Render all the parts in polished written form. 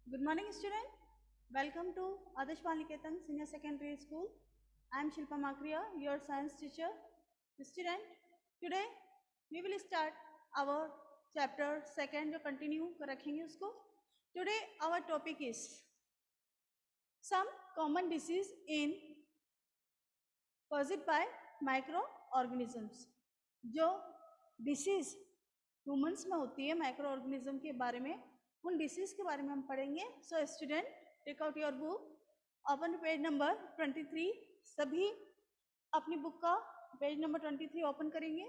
Good morning, student. Welcome to Adarsh Baliketan Senior Secondary School. I am Shilpa Makriya, your science teacher. Student, today we will start our chapter second जो continue रखेंगे उसको. Today our topic is some common disease in caused by microorganisms. जो disease humans में होती है microorganism के बारे में, उन डिसीज के बारे में हम पढ़ेंगे. So student, take out your book, open page number 23. सभी अपनी बुक का पेज नंबर 23 ओपन करेंगे.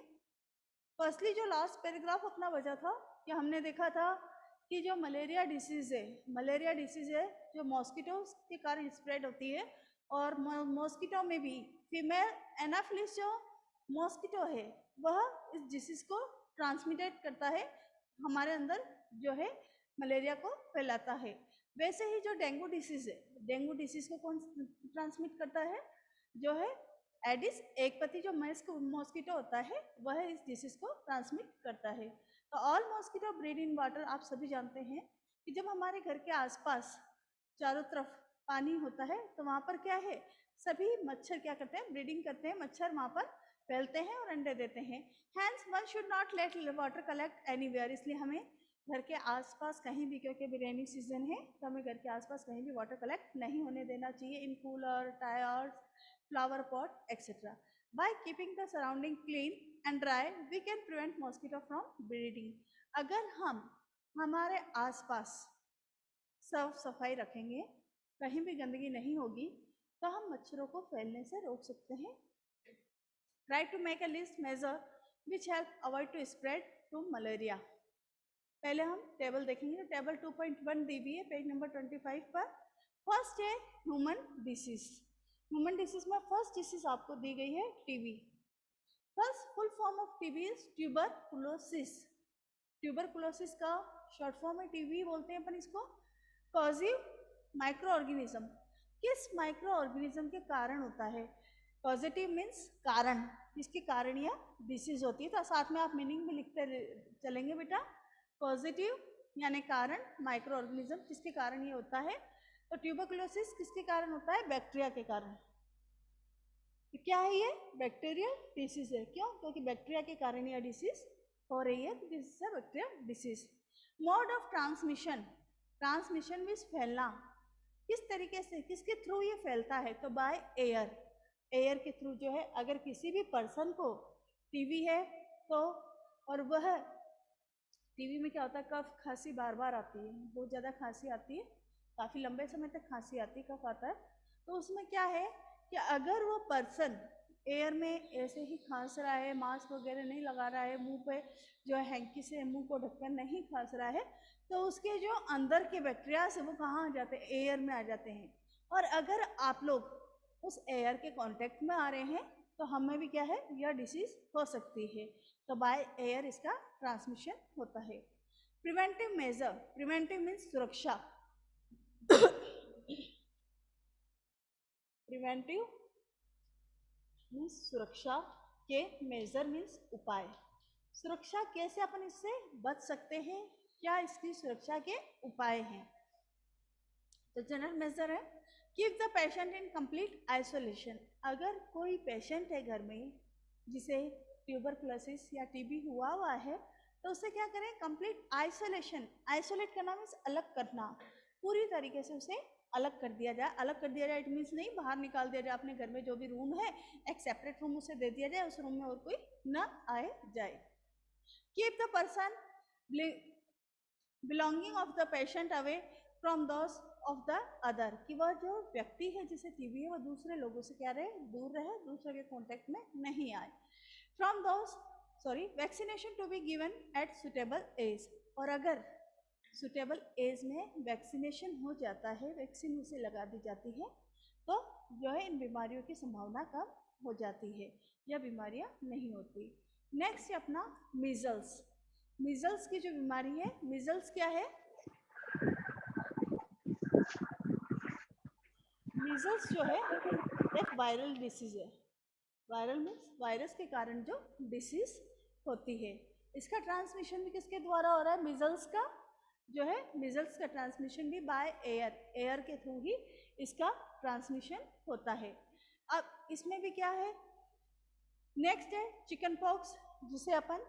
फर्स्टली जो लास्ट पैराग्राफ अपना बचा था कि हमने देखा था कि जो मलेरिया डिसीज़ है जो मॉस्किटो के कारण स्प्रेड होती है, और मॉस्किटो में भी फीमेल एनाफिलिस जो मॉस्किटो है वह इस डिसीज़ को ट्रांसमिटेड करता है, हमारे अंदर जो है मलेरिया को फैलाता है. वैसे ही जो डेंगू डिसीज़ है, डेंगू डिसीज़ को कौन ट्रांसमिट करता है? जो है एडिस एकपति जो मॉस्किटो होता है वह इस डिसीज़ को ट्रांसमिट करता है. तो all mosquito breed in water. आप सभी जानते हैं कि जब हमारे घर के आसपास चारों तरफ पानी होता है तो वहाँ पर क्या है, सभी मच्छर क्या करते हैं, ब्रीडिंग करते हैं. मच्छर वहाँ पर फैलते हैं और अंडे देते हैं. Hence one should not let water collect anywhere. इसलिए हमें घर के आसपास कहीं भी, क्योंकि अभी रेनी सीजन है तो हमें घर के आसपास कहीं भी वाटर कलेक्ट नहीं होने देना चाहिए, in cooler, tyres, flower pot etcetera. By keeping the surrounding clean and dry we can prevent mosquito from breeding. अगर हम हमारे आसपास साफ सफाई रखेंगे, कहीं भी गंदगी नहीं होगी, तो हम मच्छरों को फैलने से रोक सकते हैं. Try to make a list measure which help avoid to spread to malaria. पहले हम टेबल देखेंगे. टेबल 2.1 दी हुई है पेज नंबर 25 पर. फर्स्ट है ह्यूमन डिसीज. ह्यूमन डिसीज में फर्स्ट डिसीज आपको दी गई है TB. First full form of TB is tuberculosis. Tuberculosis का शॉर्ट फॉर्म है टीबी बोलते हैं अपन इसको. कॉजिव माइक्रो ऑर्गेनिज्म. किस माइक्रो ऑर्गेनिज्म के कारण होता है? पॉजिटिव मीन्स कारण, जिसके कारण यह डिसीज होती है. तो साथ में आप मीनिंग भी लिखते चलेंगे बेटा. पॉजिटिव यानी कारण, माइक्रो ऑर्गेनिज्म जिसके कारण ये होता है. तो ट्यूबरकुलोसिस किसके कारण होता है? बैक्टीरिया के कारण. तो क्या है ये? बैक्टीरियल डिसीज है. क्यों? क्योंकि बैक्टीरिया के कारण यह डिसीज हो रही है. This is a bacterial disease. Mode of transmission. Transmission means फैलना. किस तरीके से, किसके थ्रू ये फैलता है? तो बाय एयर. एयर के थ्रू जो है, अगर किसी भी पर्सन को टीबी है तो, और वह टीबी में क्या होता है, कफ खांसी बार बार आती है, बहुत ज़्यादा खांसी आती है, काफ़ी लंबे समय तक खांसी आती है, कफ आता है. तो उसमें क्या है कि अगर वो पर्सन एयर में ऐसे ही खांस रहा है, मास्क वगैरह नहीं लगा रहा है, मुंह पे जो है हैंकी से मुंह को ढककर नहीं खांस रहा है, तो उसके जो अंदर के बैक्टीरिया है वो कहाँ आ जाते हैं? एयर में आ जाते हैं. और अगर आप लोग उस एयर के कांटेक्ट में आ रहे हैं तो हमें भी क्या है, यह डिसीज हो सकती है. तो बाय एयर इसका ट्रांसमिशन होता है. Preventive measure. प्रिवेंटिव मीन्स सुरक्षा. प्रिवेंटिव मीन्स सुरक्षा के, मेजर मीन्स उपाय. सुरक्षा कैसे अपन इससे बच सकते हैं, क्या इसकी सुरक्षा के उपाय हैं? तो जनरल मेजर है, keep the patient in complete isolation. अगर कोई पेशेंट है घर में जिसे ट्यूबरकुलोसिस या टीबी हुआ है, तो उसे क्या करें? Complete isolation. आइसोलेट करना मीन्स अलग करना, पूरी तरीके से उसे अलग कर दिया जाए. अलग कर दिया जाए इट मीन्स नहीं बाहर निकाल दिया जाए, अपने घर में जो भी रूम है एक सेपरेट रूम उसे दे दिया जाए, उस रूम में और कोई न आए जाए. Keep the person belonging of the patient away from those of the other. कि वह जो व्यक्ति है जिसे टीबी है वह दूसरे लोगों से क्या रहे? दूर रहे, दूसरे के कांटेक्ट में नहीं आए. From those vaccination to be given at suitable age. और अगर सुटेबल एज में वैक्सीनेशन हो जाता है, वैक्सीन उसे लगा दी जाती है, तो जो है इन बीमारियों की संभावना कम हो जाती है, यह बीमारियां नहीं होती. नेक्स्ट है अपना मीजल्स. मीजल्स की जो बीमारी है, मीजल्स क्या है? मीजल्स जो है एक वायरल डिसीज है. वायरल मीन्स वायरस के कारण जो डिसीज होती है. इसका ट्रांसमिशन भी किसके द्वारा हो रहा है? मीजल्स का जो है मीजल्स का ट्रांसमिशन भी बाय एयर, एयर के थ्रू ही इसका ट्रांसमिशन होता है। अब इसमें भी क्या है, नेक्स्ट है चिकन पॉक्स, जिसे अपन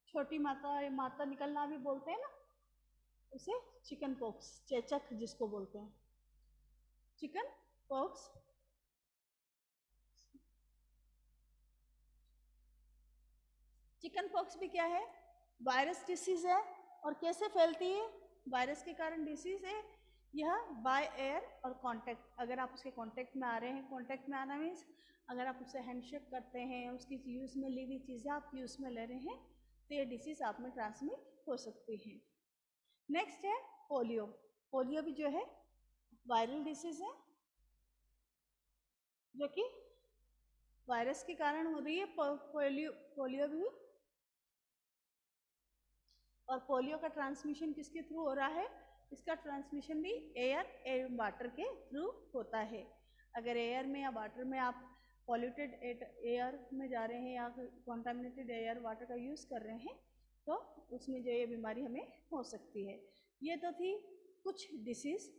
छोटी माता निकलना भी बोलते हैं ना, उसे चिकन पॉक्स, चेचक जिसको बोलते हैं, चिकन पॉक्स। चिकन पॉक्स भी क्या है, वायरस डिसीज है। और कैसे फैलती है, वायरस के कारण डिसीज है यह बाय एयर और कांटेक्ट। अगर आप उसके कांटेक्ट में आ रहे हैं, कांटेक्ट में आना मीन्स अगर आप उससे हैंडशेक करते हैं, उसकी यूज़ में ली हुई चीज़ें आप यूज़ में ले रहे हैं, तो ये डिसीज़ आप में ट्रांसमिट हो सकती है। नेक्स्ट है पोलियो। पोलियो भी जो है वायरल डिसीज़ है, जो कि वायरस के कारण हो रही है। पोलियो भी, और पोलियो का ट्रांसमिशन किसके थ्रू हो रहा है, इसका ट्रांसमिशन भी एयर वाटर के थ्रू होता है। अगर एयर में या वाटर में आप पॉल्यूटेड एयर में जा रहे हैं या कॉन्टामिनेटेड एयर वाटर का यूज़ कर रहे हैं, तो उसमें जो ये बीमारी हमें हो सकती है। ये तो थी कुछ डिसीज़।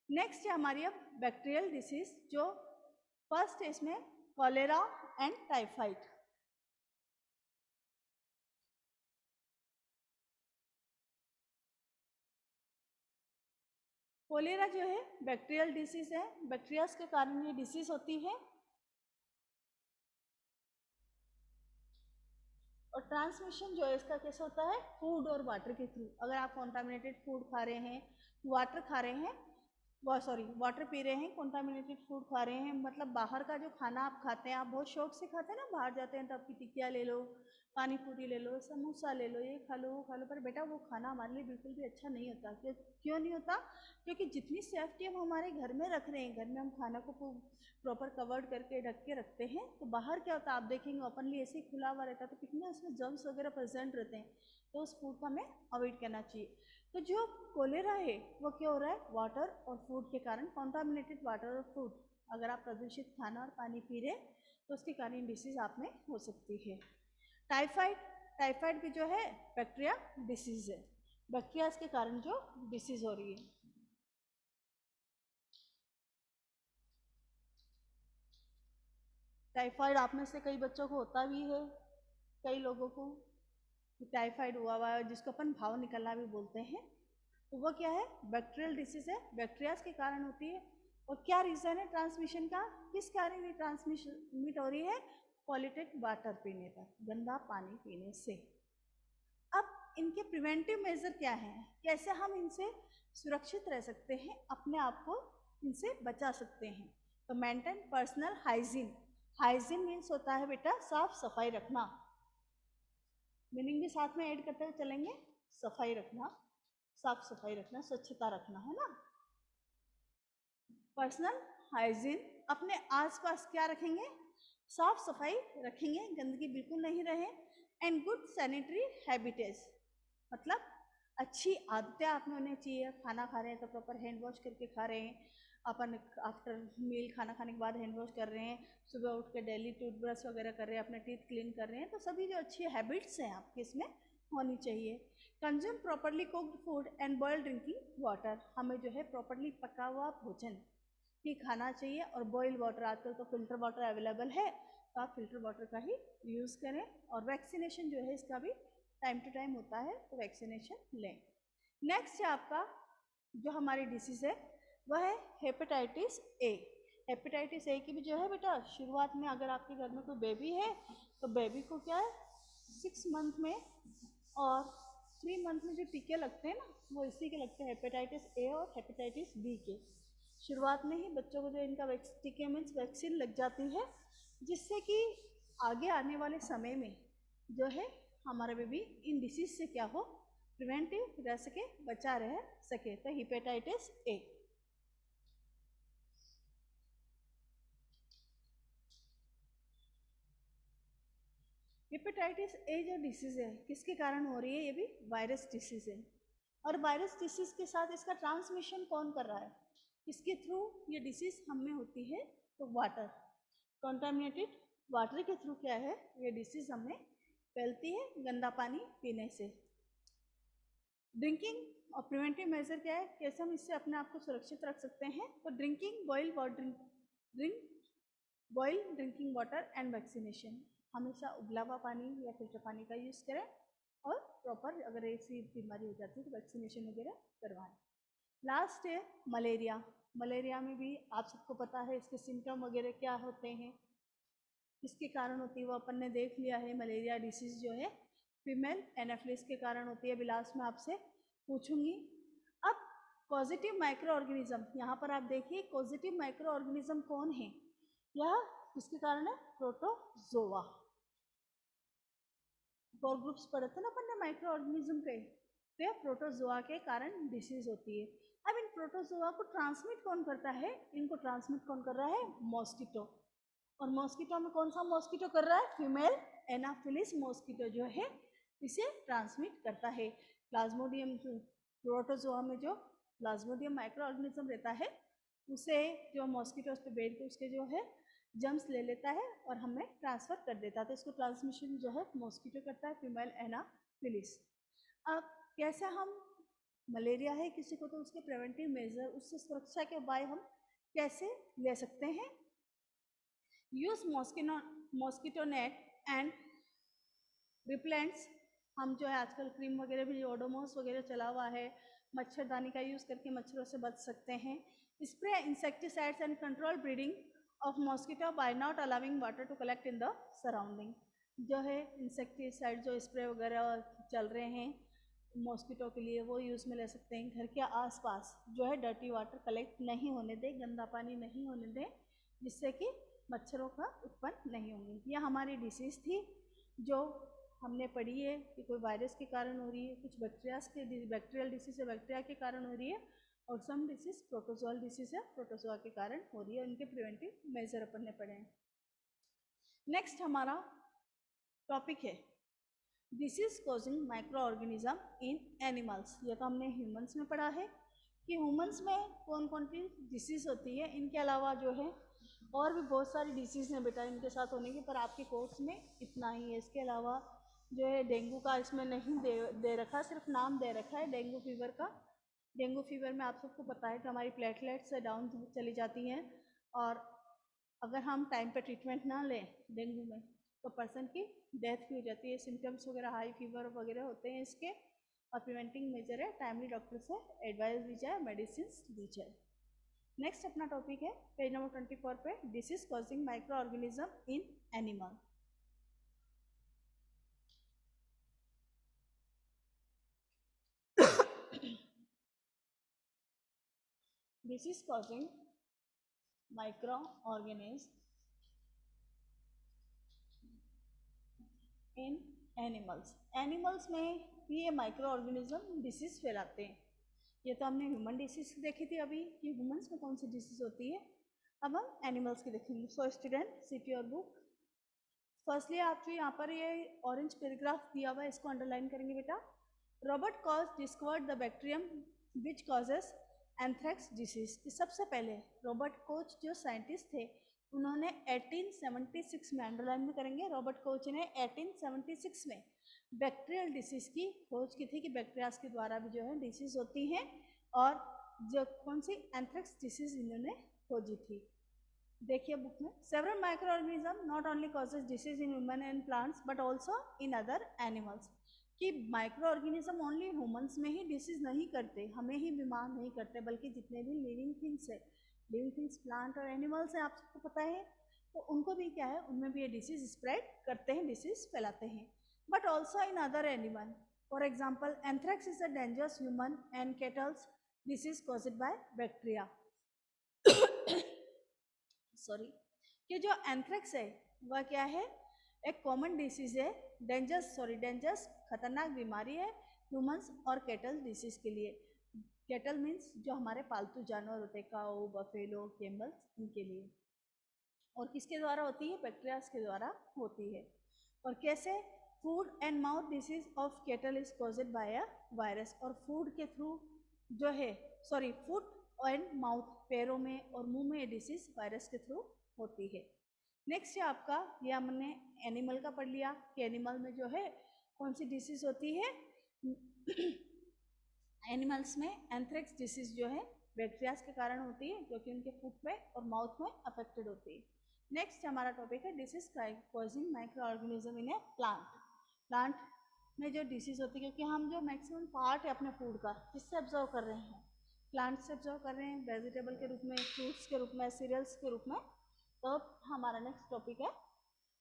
नेक्स्ट है हमारी अब बैक्टीरियल डिसीज़, जो फर्स्ट है इसमें कॉलेरा एंड टाइफाइड। कोलेरा जो है बैक्टीरियल डिसीज है, बैक्टीरिया के कारण ये डिसीज होती है। और ट्रांसमिशन जो है इसका कैसे होता है, फूड और वाटर के थ्रू। अगर आप कॉन्टामिनेटेड फूड खा रहे हैं, वाटर खा रहे हैं, वाटर पी रहे हैं, कॉन्टामिनेटेड फूड खा रहे हैं, मतलब बाहर का जो खाना आप खाते हैं, आप बहुत शौक से खाते हैं ना, बाहर जाते हैं तो आपकी टिकिया ले लो, पानी पूरी ले लो, समोसा ले लो, ये खा लो वो खा लो, पर बेटा वो खाना हमारे लिए बिल्कुल भी अच्छा नहीं होता। क्यों नहीं होता, क्योंकि जितनी सेफ्टी हम हमारे घर में रख रहे हैं, घर में हम खाना को प्रॉपर कवर्ड करके ढक के रखते हैं, तो बाहर क्या होता है आप देखेंगे ओपनली ऐसे ही खुला हुआ रहता है, तो कितने उसमें जर्म्स वगैरह प्रेजेंट रहते हैं, तो उस फूड को हमें अवॉइड करना चाहिए। तो जो कोलेरा है वो क्या हो रहा है, वाटर और फूड के कारण, कॉन्टामिनेटेड वाटर और फूड, अगर आप प्रदूषित खाना और पानी पी रहे हैं तो उसके कारण डिसीज आप में हो सकती है। टाइफाइड, टाइफाइड भी जो है बैक्टीरिया डिसीज है, बैक्टीरिया के कारण जो डिसीज हो रही है। टाइफाइड आप में से कई बच्चों को होता भी है, कई लोगों को टाइफाइड हुआ हुआ है, जिसको अपन भाव निकलना भी बोलते हैं, तो वो क्या है, बैक्टीरियल डिसीज है, बैक्टीरिया के कारण होती है। और क्या रीज़न है ट्रांसमिशन का, किस कारण ये ट्रांसमिट हो रही है, पॉल्यूटेड वाटर पीने पर, गंदा पानी पीने से। अब इनके प्रिवेंटिव मेजर क्या हैं, कैसे हम इनसे सुरक्षित रह सकते हैं, अपने आप को इनसे बचा सकते हैं। तो maintain personal hygiene. Hygiene means होता है बेटा साफ सफाई रखना, मीनिंग भी साथ में ऐड करते हुए चलेंगे, सफाई रखना, साफ सफाई रखना, स्वच्छता रखना, है ना। पर्सनल हाइजीन, अपने आसपास क्या रखेंगे, साफ सफाई रखेंगे, गंदगी बिल्कुल नहीं रहे। एंड गुड सैनिटरी हैबिटेज, मतलब अच्छी आदतें आप में होनी चाहिए। खाना खा रहे हैं तो प्रॉपर हैंड वॉश करके खा रहे हैं, अपन आफ्टर मील खाना खाने के बाद हैंड वॉश कर रहे हैं, सुबह उठ के डेली टूथब्रश वगैरह कर रहे हैं, अपने टीथ क्लीन कर रहे हैं, तो सभी जो अच्छी हैबिट्स हैं आपके इसमें होनी चाहिए। Consume properly cooked food and boiled drinking water, हमें जो है प्रॉपरली पका हुआ भोजन ही खाना चाहिए। और बॉइल्ड वाटर, आजकल तो फिल्टर वाटर अवेलेबल है, तो आप फिल्टर वाटर का ही यूज़ करें। और वैक्सीनेशन जो है इसका भी टाइम टू टाइम होता है, तो वैक्सीनेशन लें। नेक्स्ट है आपका जो हमारी डिसीज़ है वह है हेपेटाइटिस ए। हेपेटाइटिस ए की भी जो है बेटा, शुरुआत में अगर आपके घर में कोई बेबी है तो बेबी को क्या है 6 मंथ में और 3 मंथ में जो टीके लगते हैं ना, वो इसी के लगते हैं, हेपेटाइटिस ए और हेपेटाइटिस बी के। शुरुआत में ही बच्चों को जो इनका टीके मीन्स वैक्सीन लग जाती है, जिससे कि आगे आने वाले समय में जो है हमारा बेबी इन डिसीज से क्या हो, प्रिवेंटिव रह सके, बचा रह सके। तो हेपेटाइटिस ए। हेपेटाइटिस ए जो डिसीज़ है किसके कारण हो रही है, ये भी वायरस डिसीज़ है। और वायरस डिसीज़ के साथ इसका ट्रांसमिशन कौन कर रहा है, इसके थ्रू ये डिसीज़ हम में होती है, तो वाटर, कॉन्टामिनेटेड वाटर के थ्रू क्या है ये डिसीज़ हमें फैलती है, गंदा पानी पीने से। ड्रिंकिंग और प्रिवेंटिव मेजर क्या है, कैसे हम इससे अपने आप को सुरक्षित रख सकते हैं। तो drinking boil drinking water and vaccination, हमेशा उबला हुआ पानी या फिल्टर पानी का यूज़ करें और प्रॉपर अगर ऐसी बीमारी हो जाती है तो वैक्सीनेशन वगैरह करवाएं। लास्ट है मलेरिया। मलेरिया में भी आप सबको पता है इसके सिम्टम वगैरह क्या होते हैं, किसके कारण होती है वो अपन ने देख लिया है। मलेरिया डिसीज़ जो है फीमेल एनाफिलिस के कारण होती है, अभी लास्ट में आपसे पूछूंगी। अब पॉजिटिव माइक्रो ऑर्गेनिज्म, यहाँ पर आप देखिए पॉजिटिव माइक्रो ऑर्गेनिज्म कौन है, यह किसके कारण है, प्रोटोजोआ। 4 ग्रुप्स पढ़े थे ना अपन ने माइक्रो ऑर्गेनिज्म के, तो प्रोटोजोआ के कारण डिसीज होती है। अब इन प्रोटोजोआ को ट्रांसमिट कौन करता है, इनको ट्रांसमिट कौन कर रहा है, मॉस्किटो। और मॉस्किटो में कौन सा मॉस्किटो कर रहा है, फीमेल एनाफिलिस मॉस्किटो जो है इसे ट्रांसमिट करता है। प्लाज्मोडियम, प्रोटोजोआ में जो प्लाज्मोडियम माइक्रो ऑर्गेनिज्म रहता है उसे जो मॉस्किटोज पे बैठ के उसके जो है जम्स ले लेता है और हमें ट्रांसफ़र कर देता है, तो इसको ट्रांसमिशन जो है मॉस्किटो करता है, फीमेल एनाफिलिस। अब कैसे हम, मलेरिया है किसी को तो उसके प्रिवेंटिव मेजर, उससे सुरक्षा के उपाय हम कैसे ले सकते हैं। यूज मॉस्किटो नेट एंड रिप्लेंट्स, हम जो है आजकल क्रीम वगैरह भी ओडोमोस वगैरह चला हुआ है, मच्छरदानी का यूज़ करके मच्छरों से बच सकते हैं। Spray insecticides and control breeding of mosquito by not allowing water to collect in the surrounding, जो है इंसेक्टिसाइड जो स्प्रे वगैरह चल रहे हैं मॉस्किटो के लिए वो यूज़ में ले सकते हैं। घर के आसपास जो है डर्टी वाटर कलेक्ट नहीं होने दें, गंदा पानी नहीं होने दें, जिससे कि मच्छरों का उत्पन्न नहीं होंगे। यह हमारी डिसीज़ थी जो हमने पढ़ी है कि कोई वायरस के कारण हो रही है, कुछ बैक्टीरियल डिसीज़ है बैक्टीरिया के कारण हो रही है, और सम डिसीज़ प्रोटोजोअल डिसीज़ है प्रोटोजोआ के कारण हो रही है, उनके प्रिवेंटिव मेजर अपन ने पढ़े हैं। नेक्स्ट हमारा टॉपिक है disease causing micro organism in animals. ये तो हमने ह्यूमंस में पढ़ा है कि ह्यूमंस में कौन कौन सी डिसीज़ होती है, इनके अलावा जो है और भी बहुत सारी डिसीज़ हैं बेटा इनके साथ होने की, पर आपके कोर्स में इतना ही है। इसके अलावा जो है डेंगू का इसमें नहीं दे रखा, सिर्फ नाम दे रखा है डेंगू फीवर का। डेंगू फीवर में आप सबको पता है कि हमारी प्लेटलेट्स डाउन चली जाती हैं, और अगर हम टाइम पे ट्रीटमेंट ना लें डेंगू में तो पर्सन की डेथ भी हो जाती है। सिम्टम्स वगैरह हाई फीवर वगैरह होते हैं इसके, और प्रिवेंटिंग मेजर है टाइमली डॉक्टर से एडवाइस दी जाए, मेडिसिन दी जाए। नेक्स्ट अपना टॉपिक है पेज नंबर 24 पे, disease causing micro organism in animal. Disease causing micro organism in animals. Animals में ये माइक्रो ऑर्गेनिज्म डिसीज फैलाते हैं। ये तो हमने ह्यूमन डिसीज देखी थी अभी कि ह्यूमंस में कौन सी डिसीज होती है, अब हम एनिमल्स की देखेंगे। So student sit your book. Firstly आप जो यहाँ पर ये ऑरेंज पैराग्राफ दिया हुआ है इसको अंडरलाइन करेंगे बेटा। Robert Koch discovered the bacterium which causes anthrax disease. सबसे पहले रॉबर्ट कोच जो साइंटिस्ट थे उन्होंने 1876 में, अंडरलाइन में करेंगे, रॉबर्ट कोच ने 1876 में बैक्टीरियल डिसीज़ की खोज की थी कि बैक्टीरियाज के द्वारा भी जो है डिसीज़ होती हैं, और जो कौन सी एंथ्रेक्स डिसीज़ इन्होंने खोजी थी। देखिए बुक में, several micro organism not only causes disease in human and plants but also in other animals, कि माइक्रो ऑर्गेनिज्म ओनली ह्यूमंस में ही डिसीज नहीं करते, हमें ही बीमार नहीं करते, बल्कि जितने भी लिविंग थिंग्स है, लिविंग थिंग्स प्लांट और एनिमल्स हैं, आप सबको पता है, तो उनको भी क्या है, उनमें भी ये डिसीज स्प्रेड करते हैं, डिसीज फैलाते हैं, but also in other animal. For example anthrax is a dangerous human and kettles disease caused by bacteria. Sorry, कि जो एंथ्रेक्स है वह क्या है, एक कॉमन डिसीज है, डेंजरस खतरनाक बीमारी है ह्यूमंस और कैटल डिसीज के लिए। कैटल मीन्स जो हमारे पालतू जानवर होते हैं, काऊ, बफेलो, कैमल्स, इनके लिए। और किसके द्वारा होती है, बैक्टीरियाज के द्वारा होती है। और कैसे, food and mouth disease of cattle is caused by a virus, और फूड के थ्रू जो है, सॉरी, फूड एंड माउथ, पैरों में और मुंह में ये डिसीज वायरस के थ्रू होती है। नेक्स्ट है आपका, ये हमने एनिमल का पढ़ लिया कि एनिमल में जो है कौन सी डिसीज होती है। एनिमल्स में एंथ्रेक्स डिसीज जो है बैक्टीरियाज के कारण होती है, जो कि उनके फूड में और माउथ में अफेक्टेड होती है। नेक्स्ट हमारा टॉपिक है disease causing micro organism in A plant. Plant में जो डिसीज होती है, क्योंकि हम जो मैक्सिमम पार्ट है अपने फूड का किससे ऑब्जर्व कर रहे हैं, प्लांट से ऑब्जर्व कर रहे हैं, वेजिटेबल के रूप में, फ्रूट्स के रूप में, सीरियल्स के रूप में। तो हमारा नेक्स्ट टॉपिक है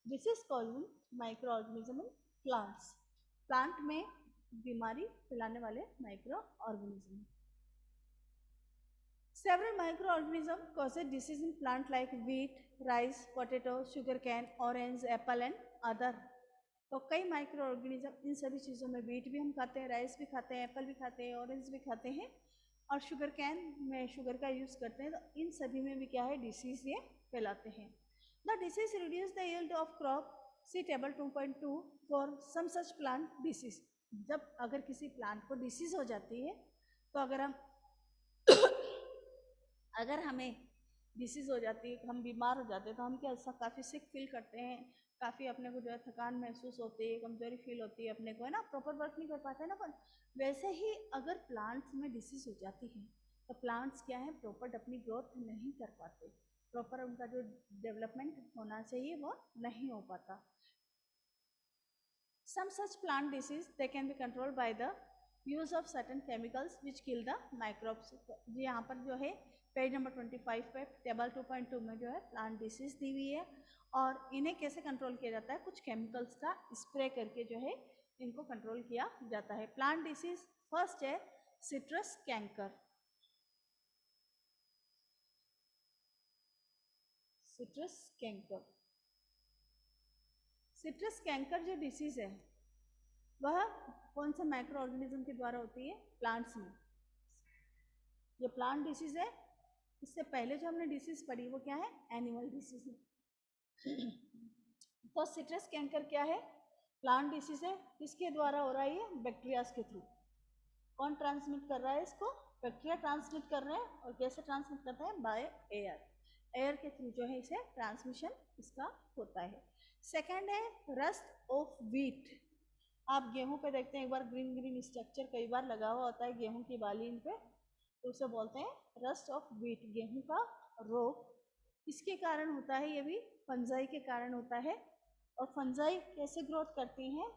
disease causing micro organism in plants. Plant में बीमारी फैलाने वाले micro organism. Several microorganisms cause disease in plant like wheat, rice, potato, sugarcane, orange, apple and other। तो कई माइक्रो ऑर्गेनिज्म, इन सभी चीज़ों में व्हीट भी हम खाते हैं, राइस भी खाते हैं, एप्पल भी खाते हैं, ऑरेंज भी खाते हैं और शुगर कैन में शुगर का यूज़ करते हैं। तो इन सभी में भी क्या है, डिसीज ये फैलाते हैं। The disease reduce the yield of crop, see table 2.2 for some such plant disease. जब अगर किसी प्लांट को डिसीज हो जाती है, तो अगर हमें डिसीज़ हो जाती है, हम बीमार हो जाते हैं, तो हम क्या ऐसा काफ़ी सिक फील करते हैं, काफ़ी अपने को जो है थकान महसूस होती है, कमजोरी फील होती है अपने को, है ना, प्रॉपर वर्क नहीं कर पाते हैं ना अपन। वैसे ही अगर प्लांट्स में डिसीज़ हो जाती है तो प्लांट्स क्या है, प्रॉपर अपनी ग्रोथ नहीं कर पाते, प्रॉपर उनका जो डेवलपमेंट होना चाहिए वो नहीं हो पाता। Some such plant disease they can be controlled by the use of certain chemicals which kill the microbes। जी यहाँ पर जो है पेज नंबर 25 पे टेबल 2.2 में जो है प्लांट डिसीज दी हुई है और इन्हें कैसे कंट्रोल किया जाता है, कुछ केमिकल्स का स्प्रे करके जो है इनको कंट्रोल किया जाता है। प्लांट डिसीज फर्स्ट है citrus canker. Citrus canker, citrus canker जो डिसीज है वह कौन से माइक्रो ऑर्गेनिज्म के द्वारा होती है, प्लांट्स में। ये प्लांट डिसीज है। इससे पहले जो हमने डिसीज पढ़ी वो क्या है, एनिमल डिसीज है। तो सिट्रस कैंकर क्या है, प्लांट डिसीज है। किसके द्वारा हो रहा है ये, बैक्टीरियाज के थ्रू। कौन ट्रांसमिट कर रहा है इसको, बैक्टीरिया ट्रांसमिट कर रहे हैं। और कैसे ट्रांसमिट करते हैं, बाय एयर, एयर के थ्रू जो है इसे ट्रांसमिशन इसका होता है। सेकेंड है रस्ट ऑफ व्हीट। आप गेहूं पे देखते हैं एक बार ग्रीन ग्रीन स्ट्रक्चर कई बार लगा हुआ होता है गेहूं की बालीन पे, तो उसे बोलते हैं रस्ट ऑफ व्हीट, गेहूं का रोग। इसके कारण होता है, ये भी फंजाई के कारण होता है। और फंजाई कैसे ग्रोथ करती हैं,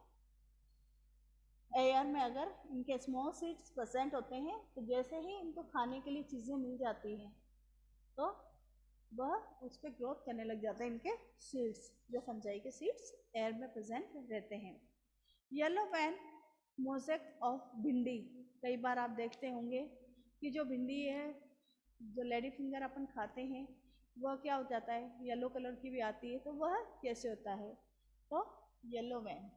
एयर में अगर इनके स्मॉल सीड्स प्रेजेंट होते हैं तो जैसे ही इनको खाने के लिए चीज़ें मिल जाती हैं तो वह उस पर ग्रोथ करने लग जाते हैं, इनके सीड्स, जो फंजाई के सीड्स एयर में प्रेजेंट रहते हैं। येलो वैन मोजेक ऑफ भिंडी, कई बार आप देखते होंगे कि जो भिंडी है, जो लेडी फिंगर अपन खाते हैं, वह क्या हो जाता है, येलो कलर की भी आती है। तो वह कैसे होता है, तो yellow vein,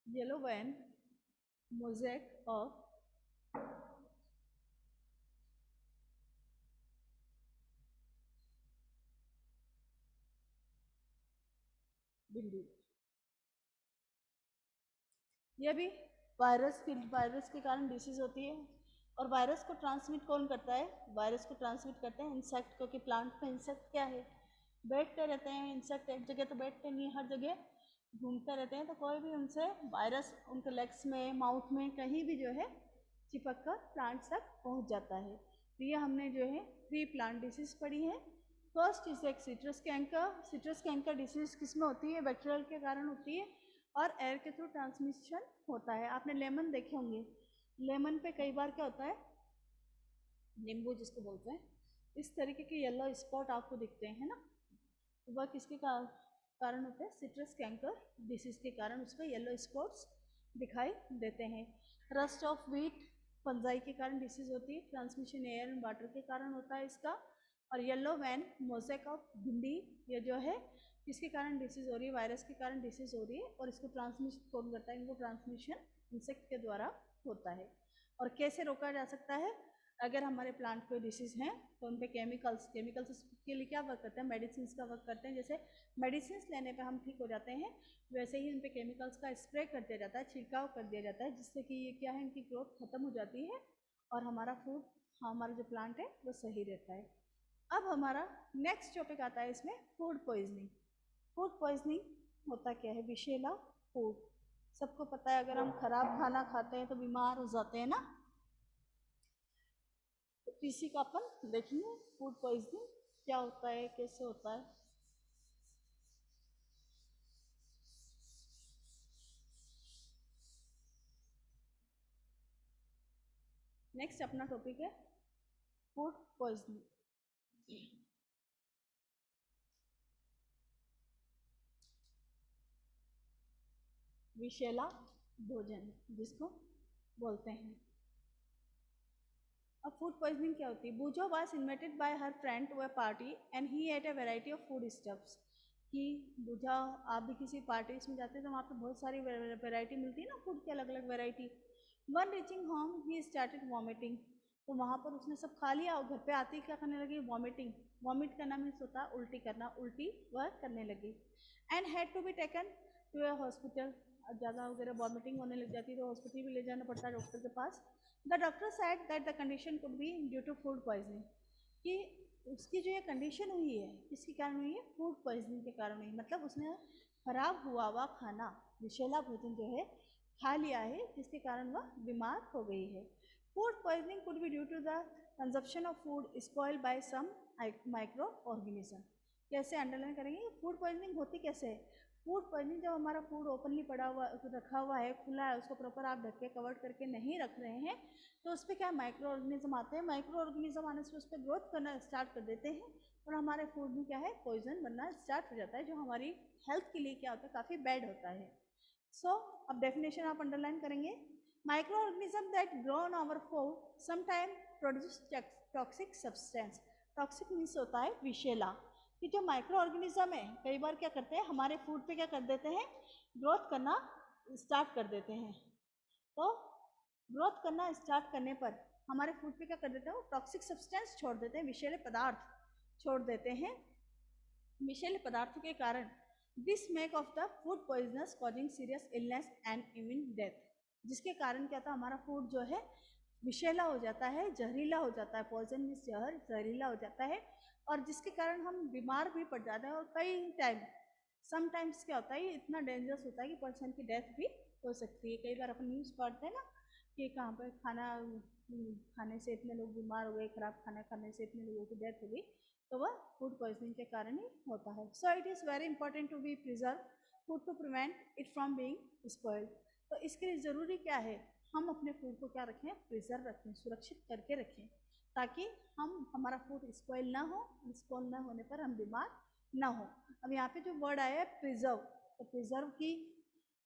yellow vein mosaic of भिंडी, यह भी वायरस के कारण डिसीज होती है। और वायरस को ट्रांसमिट कौन करता है, वायरस को ट्रांसमिट करते हैं इंसेक्ट, क्योंकि प्लांट में इंसेक्ट क्या है, बैठते रहते हैं। इंसेक्ट एक जगह तो बैठते नहीं, हर जगह घूमते रहते हैं, तो कोई भी उनसे वायरस उनके लेग्स में, माउथ में, कहीं भी जो है चिपक कर प्लांट्स तक पहुंच जाता है। तो ये हमने जो है 3 प्लांट डिसीज पढ़ी है। फर्स्ट इज एक citrus canker. Citrus canker disease किसमें होती है, बैक्टीरियल के कारण होती है और एयर के थ्रू ट्रांसमिशन होता है। आपने लेमन देखे होंगे, लेमन पे कई बार क्या होता है, नींबू जिसको बोलते हैं, इस तरीके के येलो स्पॉट आपको दिखते हैं ना, तो वह किसके कारण होते हैं, सिट्रस कैंकर डिसीज के कारण उस पर येलो स्पॉट्स दिखाई देते हैं। रस्ट ऑफ व्हीट फंजाई के कारण डिसीज होती है, ट्रांसमिशन एयर एंड वाटर के कारण होता है इसका। और येलो वैन मोजेक ऑफ भिंडी, ये जो है किसके कारण डिसीज हो रही है, वायरस के कारण डिसीज हो रही है। और इसको ट्रांसमिशन कौन करता है, इनको ट्रांसमिशन इंसेक्ट के द्वारा होता है। और कैसे रोका जा सकता है, अगर हमारे प्लांट कोई डिसीज हैं तो उन पे केमिकल्स के लिए क्या वर्क करते हैं, मेडिसिन का वर्क करते हैं। जैसे मेडिसिन लेने पे हम ठीक हो जाते हैं, वैसे ही उन पे केमिकल्स का स्प्रे कर दिया जाता है, छिड़काव कर दिया जाता है, जिससे कि ये क्या है, इनकी ग्रोथ खत्म हो जाती है और हमारा फूड, हमारा जो प्लांट है वो सही रहता है। अब हमारा नेक्स्ट टॉपिक आता है इसमें, फूड पॉइजनिंग। फूड पॉइजनिंग होता क्या है, विषैला फूड। सबको पता है अगर हम खराब खाना खाते हैं तो बीमार हो जाते हैं ना। तो इसी का अपन देखेंगे फूड पॉइजनिंग क्या होता है, कैसे होता है। नेक्स्ट अपना टॉपिक है फूड पॉइजनिंग। विषैला भोजन जिसको बोलते हैं। अब फूड पॉइजनिंग क्या होती है? बूजो was invited by her friend to a party and he ate a variety of food stuffs. कि बूझा, आप भी किसी पार्टीज में जाते हैं तो वहाँ पे बहुत सारी वैरायटी मिलती है ना, फूड की अलग अलग variety. One reaching home he started vomiting. तो वहाँ पर उसने सब खा लिया और घर पे आते ही क्या करने लगी? वॉमिटिंग। वॉमिट करना मीन्स होता है उल्टी करना, उल्टी वह करने लगी। And had to be taken to a hospital. ज़्यादा वगैरह वॉमिटिंग होने लग जाती है तो हॉस्पिटल भी ले जाना पड़ता है डॉक्टर के पास। The doctor said that the condition could be due to food poisoning. कि उसकी जो ये कंडीशन हुई है किसके कारण हुई है? फूड पॉइजनिंग के कारण हुई। मतलब उसने खराब हुआ खाना, विषैला भोजन जो है खा लिया है, जिसके कारण वह बीमार हो गई है। Food poisoning could be due to the consumption of food spoiled by some microorganism. कैसे अंडरलाइन करेंगे? फूड पॉइजनिंग होती कैसे है? फूड पॉइजनिंग जब हमारा फूड ओपनली पड़ा हुआ रखा हुआ है, खुला है, उसको प्रॉपर आप ढक के कवर करके नहीं रख रहे हैं, तो उस पर क्या माइक्रो ऑर्गेनिज्म आते हैं। माइक्रो ऑर्गेनिज्म आने से उस पर ग्रोथ करना स्टार्ट कर देते हैं और हमारे फूड में क्या है? पॉइजन बनना स्टार्ट हो जाता है, जो हमारी हेल्थ के लिए क्या होता है? काफ़ी बैड होता है। सो अब डेफिनेशन आप अंडरलाइन करेंगे। Microorganism that grow on our food sometime produce toxic substance. Toxic means होता है विषैला। कि जो माइक्रो ऑर्गेनिज्म है कई बार क्या करते हैं? हमारे फूड पे क्या कर देते हैं? ग्रोथ करना स्टार्ट कर देते हैं। तो ग्रोथ करना स्टार्ट करने पर हमारे फूड पे क्या कर देते हैं? वो टॉक्सिक सब्सटेंस छोड़ देते हैं, विषैले पदार्थ छोड़ देते हैं। विषैले पदार्थों के कारण this make of the food poisonous causing serious illness and even death. जिसके कारण क्या था? हमारा फूड जो है विषैला हो जाता है, जहरीला हो जाता है। पॉइजन मीन्स जहर, जहरीला हो जाता है और जिसके कारण हम बीमार भी पड़ जाते हैं। और कई टाइम समटाइम्स क्या होता है? ये इतना डेंजरस होता है कि पर्सन की डेथ भी हो सकती है। कई बार अपन न्यूज़ पढ़ते हैं ना कि कहाँ पर खाना खाने से इतने लोग बीमार हो गए, खराब खाना खाने से इतने लोगों की डेथ हो गई, तो वह फूड पॉइजनिंग के कारण ही होता है। So it is very important to be preserve food to prevent it from being spoiled. तो इसके लिए ज़रूरी क्या है? हम अपने फूड को क्या रखें? प्रिजर्व रखें, सुरक्षित करके रखें, ताकि हमारा फूड स्पॉइल ना हो। स्पॉइल ना होने पर हम बीमार ना हो। अब यहाँ पे जो वर्ड आया है प्रिजर्व, तो प्रिजर्व की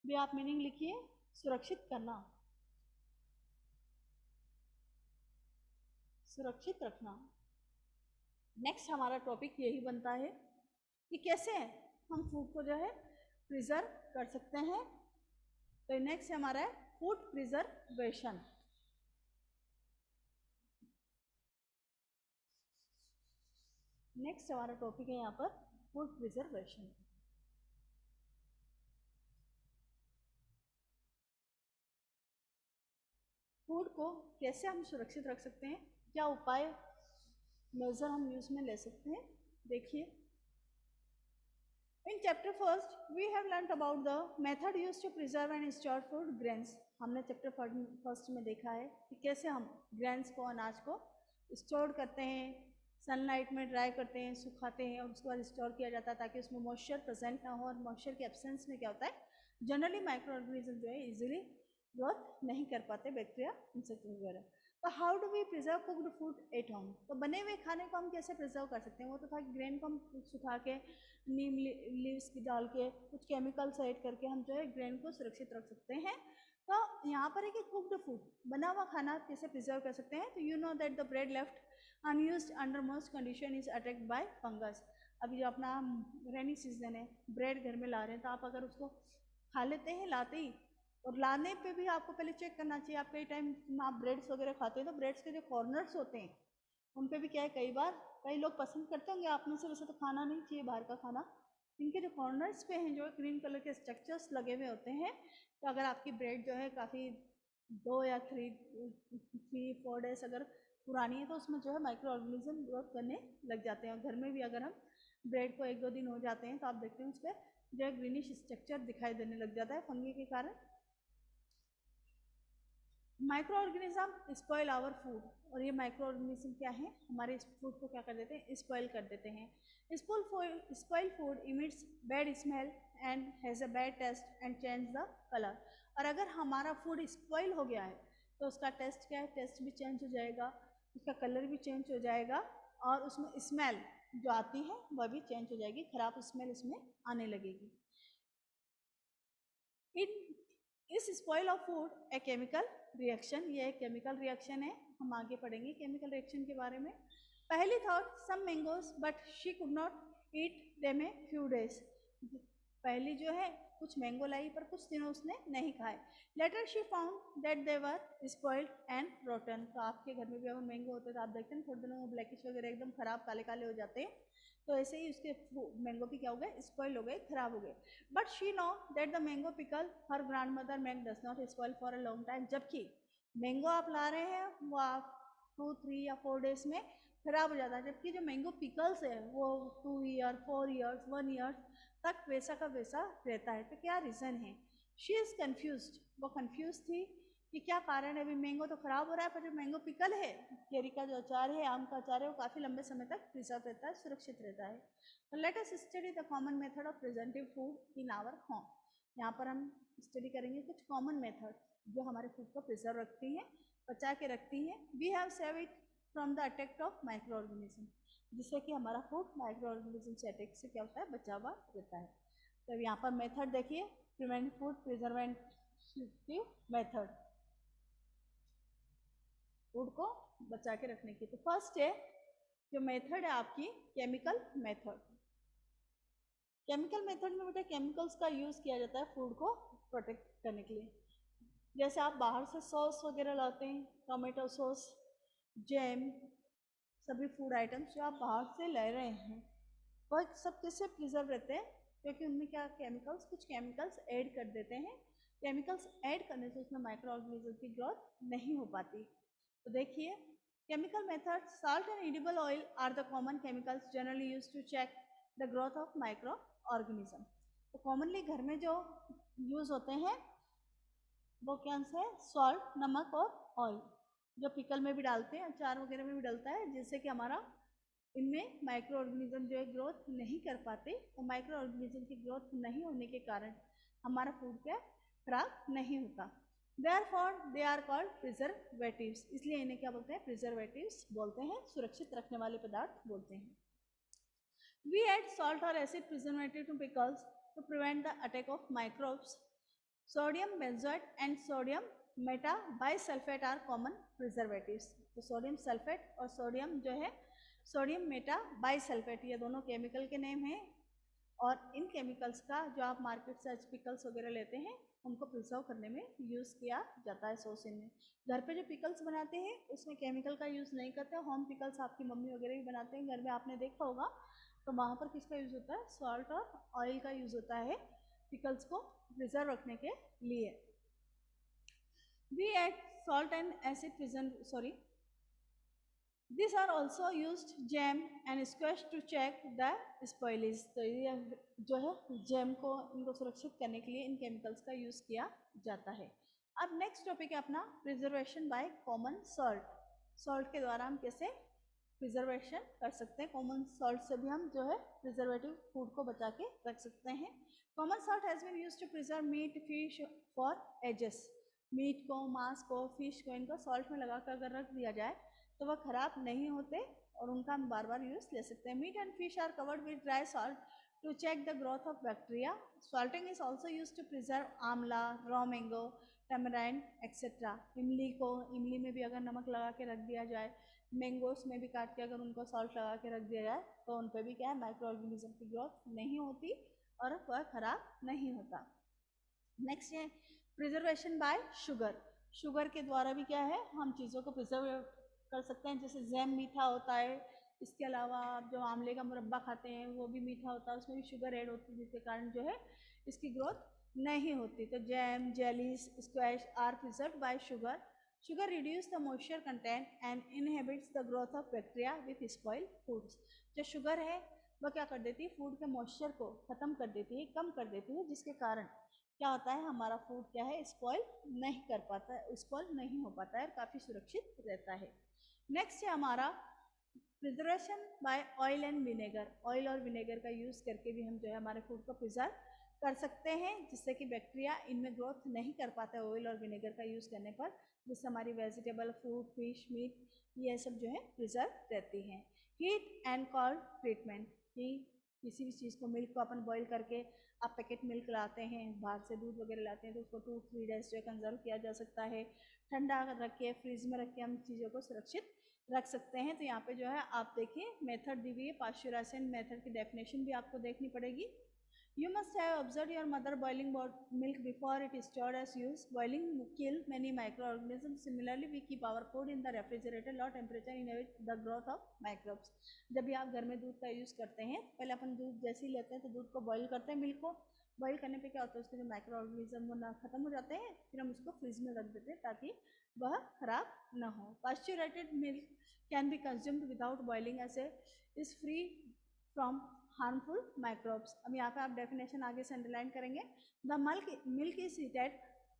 भी आप मीनिंग लिखिए, सुरक्षित करना, सुरक्षित रखना। नेक्स्ट हमारा टॉपिक यही बनता है कि कैसे हम फूड को जो है प्रिजर्व कर सकते हैं। तो नेक्स्ट हमारा है फूड प्रिजर्वेशन। नेक्स्ट हमारा टॉपिक है यहाँ पर फूड प्रिजर्वेशन। फूड को कैसे हम सुरक्षित रख सकते हैं, क्या उपाय मेजर हम यूज में ले सकते हैं, देखिए। In chapter first, we have learnt about the method used to preserve and store food grains. हमने चैप्टर फर्स्ट में देखा है कि कैसे हम ग्रेन्स को, अनाज को स्टोर करते हैं, सनलाइट में ड्राई करते हैं, सुखाते हैं और उसके बाद स्टोर किया जाता है ताकि उसमें मॉइस्चर प्रेजेंट ना हो। और मॉइस्चर के एब्सेंस में क्या होता है? जनरली माइक्रो ऑर्गेनिज्म जो है इजीली ग्रोथ नहीं कर पाते, बैक्टीरिया, इंसेक्ट वगैरह। तो how do we preserve cooked food at home? तो बने हुए खाने को हम कैसे प्रिजर्व कर सकते हैं? वो तो था ग्रेन को हम सुखा के, नीम लीव्स की डाल के, कुछ केमिकल्स ऐड करके हम जो है ग्रेन को सुरक्षित रख सकते हैं। तो यहाँ पर है कि कुक्ड फूड, बना हुआ खाना कैसे प्रिजर्व कर सकते हैं? तो you know that the bread left unused under most condition is attacked by fungus. अभी जो अपना रेनी सीजन है, ब्रेड घर में ला रहे हैं, तो आप अगर उसको खा लेते हैं लाते ही, और लाने पे भी आपको पहले चेक करना चाहिए। आप कई टाइम आप ब्रेड्स वगैरह खाते हैं तो ब्रेड्स के जो कॉर्नर्स होते हैं उन पे भी क्या है, कई बार कई लोग पसंद करते होंगे, आप में से वैसे तो खाना नहीं चाहिए बाहर का खाना, इनके जो कॉर्नर्स पे हैं जो ग्रीन कलर के स्ट्रक्चर्स लगे हुए होते हैं, तो अगर आपकी ब्रेड जो है काफ़ी 2 या 3-4 डेज अगर पुरानी है तो उसमें जो है माइक्रो ऑर्गेनिज्म ग्रोथ करने लग जाते हैं। और घर में भी अगर हम ब्रेड को 1-2 दिन हो जाते हैं तो आप देखते हैं उस पर जो है ग्रीनिश स्ट्रक्चर दिखाई देने लग जाता है फंगी के कारण। Microorganism spoil our food, और ये माइक्रो ऑर्गेनिज्म क्या है, हमारे फूड को क्या कर देते हैं, स्पॉइल कर देते हैं. Spoil food emits bad smell and has a bad taste and change the colour. और अगर हमारा फूड स्पॉइल हो गया है तो उसका टेस्ट क्या है, टेस्ट भी चेंज हो जाएगा, उसका कलर भी चेंज हो जाएगा, और उसमें स्मेल जो आती है वह भी चेंज हो जाएगी, खराब स्मेल उसमें आने लगेगी. इस spoil of food a chemical reaction, ये एक केमिकल रिएक्शन है, हम आगे पढ़ेंगे केमिकल रिएक्शन के बारे में. पहली thought some mangoes but she could not eat them a few days. पहली जो है कुछ मैंगो लाई पर कुछ दिनों उसने नहीं खाए. Later she found that they were spoiled and rotten. तो आपके घर में भी अगर मैंगो होते हैं तो आप देखते हैं थोड़े दिनों में ब्लैकिश वगैरह एकदम खराब काले काले हो जाते हैं, तो ऐसे ही उसके मैंगो भी क्या हो गए, स्पॉइल हो गए, खराब हो गए. But she know that the mango pickle her grand mother make does not spoil for a long time. जबकि मैंगो आप ला रहे हैं वो आप 2, 3 या 4 डेज में खराब हो जाता है, जबकि जो मैंगो पिकल्स है वो 2 ईयर 4 ईयर्स 1 ईयर तक वैसा का वैसा रहता है. तो क्या रीज़न है, शी इज़ कन्फ्यूज, वो कन्फ्यूज थी कि क्या कारण है, अभी मैंगो तो खराब हो रहा है पर जो मैंगो पिकल है, केरी का जो अचार है, आम का अचार है, वो काफ़ी लंबे समय तक प्रिजर्व रहता है, सुरक्षित रहता है. तो let us study the common method of preservative food in our home. यहाँ पर हम स्टडी करेंगे कुछ कॉमन मेथड जो हमारे फूड को प्रिजर्व रखती हैं, बचा के रखती हैं. We have save it from the attack of microorganism, जिससे कि हमारा फूड माइक्रो ऑर्गेनिज्म से अटैक से क्या होता है, बचा हुआ रहता है. तो यहाँ पर मेथड देखिए, prevent food preservative method, food को बचा के रखने की. तो फर्स्ट है जो मेथड है आपकी केमिकल मेथड. केमिकल मेथड में बेटा केमिकल्स का यूज़ किया जाता है फूड को प्रोटेक्ट करने के लिए. जैसे आप बाहर से सॉस वगैरह लाते हैं, टोमेटो सॉस, जैम, सभी फूड आइटम्स जो आप बाहर से ले रहे हैं वह सब किससे प्रिजर्व रहते हैं, क्योंकि उनमें क्या केमिकल्स, कुछ केमिकल्स ऐड कर देते हैं. केमिकल्स ऐड करने से उसमें माइक्रो ऑर्गेनिज्म की ग्रोथ नहीं हो पाती. तो देखिए chemical method, salt and edible oil are the common chemicals generally used to check the growth of microorganism. तो कॉमनली घर में जो यूज़ होते हैं वो क्या है, सॉल्ट, नमक और ऑयल, जो पिकल में भी डालते हैं, अचार वगैरह में भी डलता है, जिससे कि हमारा इनमें माइक्रो ऑर्गेनिज्म जो है ग्रोथ नहीं कर पाते. तो माइक्रो ऑर्गेनिज्म की ग्रोथ नहीं होने के कारण हमारा फूड क्या खराब नहीं होता. Therefore they are called preservatives, इसलिए इन्हें क्या बोलते हैं, प्रिजर्वेटिव्स बोलते हैं, सुरक्षित रखने वाले पदार्थ बोलते हैं. We add salt or acid preservative to pickles to prevent the attack of microbes. Sodium benzoate and sodium metabisulfate are common preservatives. तो सोडियम सल्फेट और सोडियम जो है सोडियम मेटाबाइसल्फेट, ये दोनों केमिकल के नेम हैं. और इन केमिकल्स का जो आप मार्केट से पिकल्स वगैरह लेते हैं उनको प्रिजर्व करने में यूज़ किया जाता है सॉस में. घर पे जो पिकल्स बनाते हैं उसमें केमिकल का यूज़ नहीं करते. होम पिकल्स आपकी मम्मी वगैरह भी बनाते हैं घर में, आपने देखा होगा, तो वहाँ पर किसका यूज़ होता है, सॉल्ट और ऑयल का यूज़ होता है पिकल्स को प्रिजर्व रखने के लिए. We add salt and acid these are also used jam and squash to check the spoilage. तो ये जो है जैम को, इनको सुरक्षित करने के लिए इन केमिकल्स का यूज़ किया जाता है. अब नेक्स्ट टॉपिक है अपना preservation by common salt. Salt के द्वारा हम कैसे प्रिजर्वेशन कर सकते हैं, कॉमन सॉल्ट से भी हम जो है प्रिजर्वेटिव फूड को बचा के रख सकते हैं. Common salt has been used to preserve meat, fish for ages. Meat को, मांस को, फिश को, इनको सॉल्ट में लगा कर अगर रख दिया जाए तो वह खराब नहीं होते और उनका हम बार बार यूज़ ले सकते हैं. Meat and fish are covered with dry salt to check the growth of bacteria. Salting is also use to preserve amla, raw mango, tamarind etcetera. इमली को, इमली में भी अगर नमक लगा के रख दिया जाए, मैंगोस में भी काट के अगर उनको सॉल्ट लगा के रख दिया जाए तो उन पर भी क्या है, माइक्रो ऑर्गेनिज्म की ग्रोथ नहीं होती और वह खराब नहीं होता. नेक्स्ट है प्रिजर्वेशन बाय शुगर. शुगर के द्वारा भी क्या है, हम चीज़ों को प्रिजर्व कर सकते हैं. जैसे जैम मीठा होता है, इसके अलावा आप जो आंवले का मुरब्बा खाते हैं वो भी मीठा होता है, उसमें भी शुगर ऐड होती है, जिसके कारण जो है इसकी ग्रोथ नहीं होती. तो jam, jellies, squash are preserve by sugar. Sugar reduce the moisture content and inhibits the growth of bacteria with spoil foods. जो शुगर है वह क्या कर देती है, फूड के मॉइस्चर को ख़त्म कर देती है, कम कर देती है, जिसके कारण क्या होता है, हमारा फूड क्या है, स्पॉइल नहीं कर पाता है, स्पॉइल नहीं हो पाता है और काफ़ी सुरक्षित रहता है। नेक्स्ट है हमारा preservation by oil and vinegar. Oil और विनेगर का यूज़ करके भी हम जो है हमारे फूड को प्रिजर्व कर सकते हैं, जिससे कि बैक्टीरिया इनमें ग्रोथ नहीं कर पाता है ऑयल और विनेगर का यूज़ करने पर, जिससे हमारी वेजिटेबल, फ्रूट, फिश, मीट ये सब जो है प्रिजर्व रहती हैं। हीट एंड कोल्ड ट्रीटमेंट, कि किसी भी चीज़ को, मिल्क को अपन बॉईल करके आप पैकेट मिल्क लाते हैं, बाहर से दूध वगैरह लाते हैं, तो उसको 2-3 डेज जो है कंजर्व किया जा सकता है। ठंडा रख के फ्रिज में रख के हम चीज़ों को सुरक्षित रख सकते हैं। तो यहाँ पे जो है आप देखिए मेथड दी हुई है, पाश्चराइजेशन मेथड की डेफिनेशन भी आपको देखनी पड़ेगी। You must have observed your mother boiling milk before it is stored as used. Boiling kill many microorganisms. Similarly, we keep our food in the refrigerator, low temperature inhibit the growth of microbes. जब भी आप घर में दूध का use करते हैं, पहले अपन दूध जैसे ही लेते हैं तो दूध को बॉईल करते हैं, मिल्क को बॉईल करने पे क्या होता है, उसके जो माइक्रो ऑर्गेनिज्म वो ना खत्म हो जाते हैं, फिर हम उसको फ्रिज में रख देते हैं ताकि वह खराब ना हो। Pasteurized milk can be consumed without boiling as a is free from harmful microbes. अब यहाँ पे आप डेफिनेशन आगे से अंडरलाइन करेंगे। The milk is heated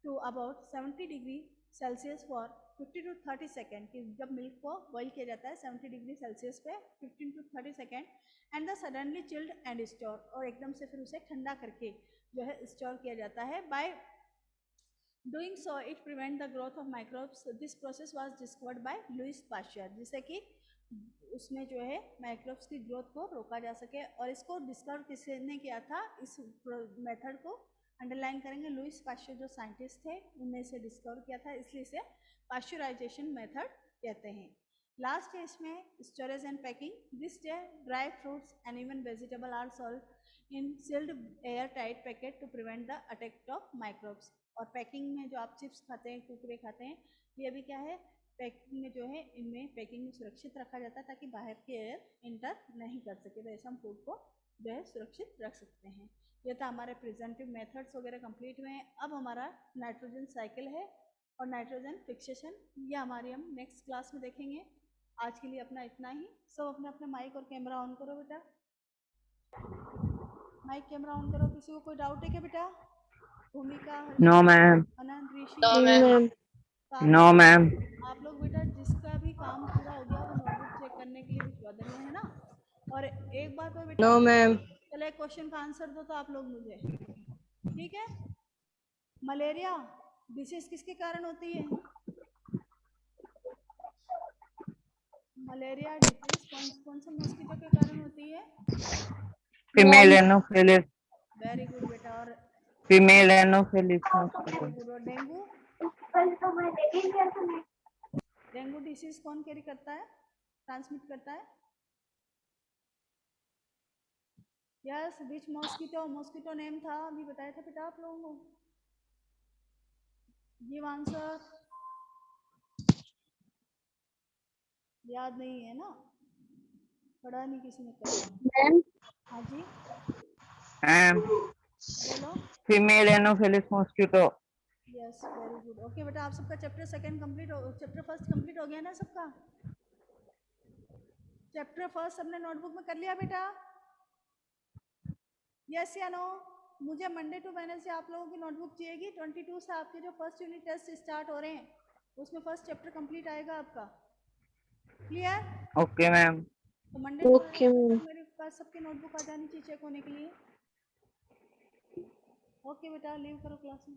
to about 70 degree Celsius for 50 to 30 second, कि जब मिल्क को बॉईल किया जाता है 70 डिग्री सेल्सियस पे 15 to 30 second, and the suddenly chilled and store, और एकदम से फिर उसे ठंडा करके जो है स्टोर किया जाता है। By doing so it prevent the growth of microbes. This process was discovered by Louis Pasteur, जिससे कि उसमें जो है माइक्रोब्स की ग्रोथ को रोका जा सके। और इसको डिस्कवर किसने किया था, इस मेथड को अंडरलाइन करेंगे, लुइस पाश्चर जो साइंटिस्ट थे उनने इसे डिस्कवर किया था, इसलिए इसे पाश्चराइजेशन मेथड कहते हैं। लास्ट है इसमें storage and packing. This day dry fruits and even vegetable are sold in sealed airtight packet to prevent the attack of microbes. और पैकिंग में जो आप चिप्स खाते हैं, कुरकुरे खाते हैं, ये भी क्या है, पैकिंग में जो है इनमें पैकिंग में सुरक्षित रखा जाता है ताकि बाहर की एयर इंटर नहीं कर सके, तो ऐसे हम फूड को जो है सुरक्षित रख सकते हैं। ये तो हमारे प्रिजेंटिव मेथड्स वगैरह कंप्लीट हुए हैं। अब हमारा नाइट्रोजन साइकिल है और नाइट्रोजन फिक्सेशन, ये हमारी हम नेक्स्ट क्लास में देखेंगे। आज के लिए अपना इतना ही। सब अपने अपने माइक और कैमरा ऑन करो बेटा, माइक कैमरा ऑन करो। किसी को कोई डाउट है क्या बेटा? भूमिका, नो मैम। अनंत, ऋषि, नो मैम। आप लोग बेटा जिसका भी काम पूरा हो गया वो नोटबुक चेक करने के लिए भिजवा देना, है ना। और एक बात है बेटा, नो मैम। चलो एक क्वेश्चन का आंसर दो तो आप लोग मुझे, ठीक है। मलेरिया डिसीज किसके कारण होती है? मलेरिया डिसीज कौन से मॉस्किटो के कारण होती है? Female Anopheles. वेरी गुड बेटा। और female Anopheles mosquito. Dengue, dengue disease कौन कैरी करता है, ट्रांसमिट करता है? यस, विच मॉस्किटो, मॉस्किटो नेम था अभी बताया था बेटा आप लोगों को। गिव आंसर, याद नहीं है ना, पढ़ा नहीं किसी ने कल। हाँ जी बोलो। Female Anopheles mosquito. Yes very good. Okay बेटा, आप सबका चैप्टर सेकंड कंप्लीट हो, चैप्टर फर्स्ट कंप्लीट हो गया ना सबका? चैप्टर फर्स्ट सबने नोटबुक में कर लिया बेटा? यस या नो? मुझे मंडे टू वेडनेसडे आप लोगों की नोटबुक चाहिएगी। 22 से आपके जो फर्स्ट यूनिट टेस्ट स्टार्ट हो रहे हैं उसमें फर्स्ट चैप्टर कंप्लीट आएगा आपका। क्लियर? Okay ma'am. तो मंडे टू वेडनेसडे तक मेरे पास सबकी नोटबुक आ जानी चाहिए चेक होने के लिए। ओके बेटा, लीव करो क्लास में।